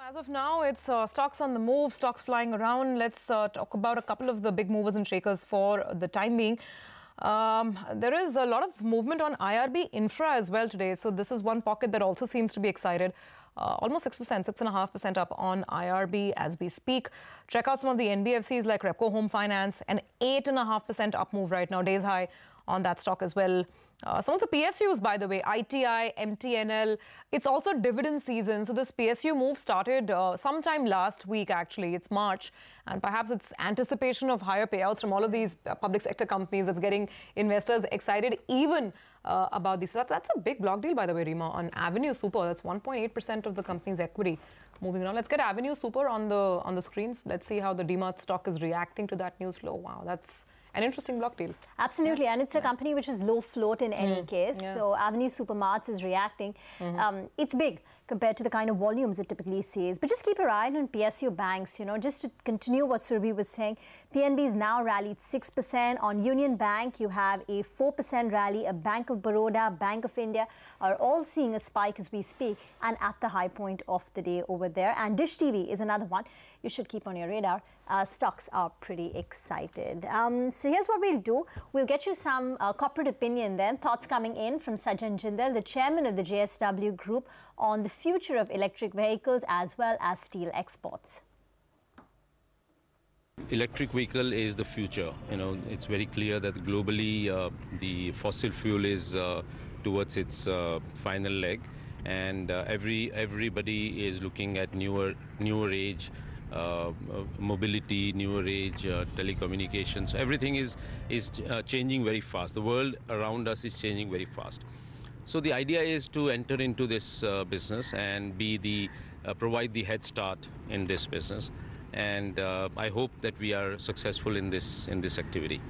As of now, it's stocks on the move, stocks flying around. Let's talk about a couple of the big movers and shakers for the time being. There is a lot of movement on IRB infra as well today. So this is one pocket that also seems to be excited. Almost 6%, 6.5% up on IRB as we speak. Check out some of the NBFCs like Repco Home Finance, an 8.5% up move right now, days high on that stock as well. Some of the PSUs, by the way, ITI, MTNL, it's also dividend season. So this PSU move started sometime last week, actually. It's March. And perhaps it's anticipation of higher payouts from all of these public sector companies that's getting investors excited even about this. So that's a big block deal, by the way, Rima, on Avenue Super. That's 1.8% of the company's equity. Moving on, let's get Avenue Super on the screens. Let's see how the DMart stock is reacting to that news flow. Wow, that's an interesting block deal. Absolutely, and it's a company which is low float in any case. So Avenue Supermarts is reacting. It's big compared to the kind of volumes it typically sees. But just keep your eye on PSU banks. You know, just to continue what Surabhi was saying, PNB's now rallied 6%. On Union Bank, you have a 4% rally. A Bank of Baroda, Bank of India are all seeing a spike as we speak and at the high point of the day over there. And Dish TV is another one you should keep on your radar. Stocks are pretty excited. So here's what we'll do. We'll get you some corporate opinion then. Thoughts coming in from Sajjan Jindal, the chairman of the JSW Group, on the future of electric vehicles as well as steel exports. Electric vehicle is the future. You know, it's very clear that globally the fossil fuel is towards its final leg, and everybody is looking at newer age mobility, newer age telecommunications. Everything is changing very fast. The world around us is changing very fast. So the idea is to enter into this business and be provide the head start in this business. And I hope that we are successful in this activity.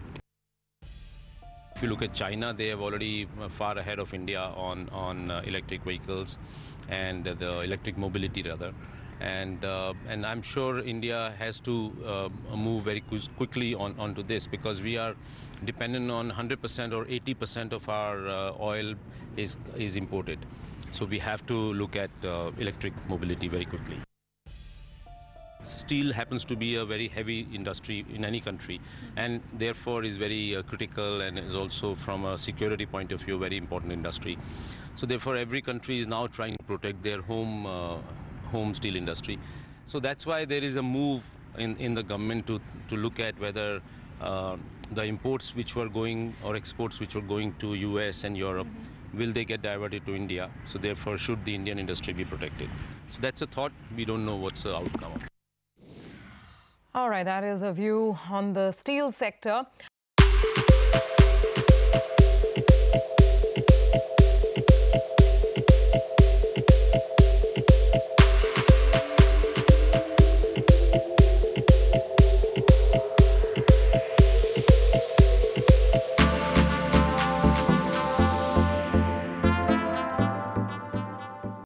If you look at China, they have already far ahead of India on electric vehicles and the electric mobility rather. And I'm sure India has to move very quickly onto this, because we are dependent on 100% or 80% of our oil is imported. So we have to look at electric mobility very quickly. Steel happens to be a very heavy industry in any country, and therefore is very critical, and is also from a security point of view a very important industry. So therefore every country is now trying to protect their home steel industry. So that's why there is a move in the government to look at whether the imports which were going, or exports which were going to US and Europe, will they get diverted to India? So therefore should the Indian industry be protected? So that's a thought. We don't know what's the outcome of it. All right, that is a view on the steel sector.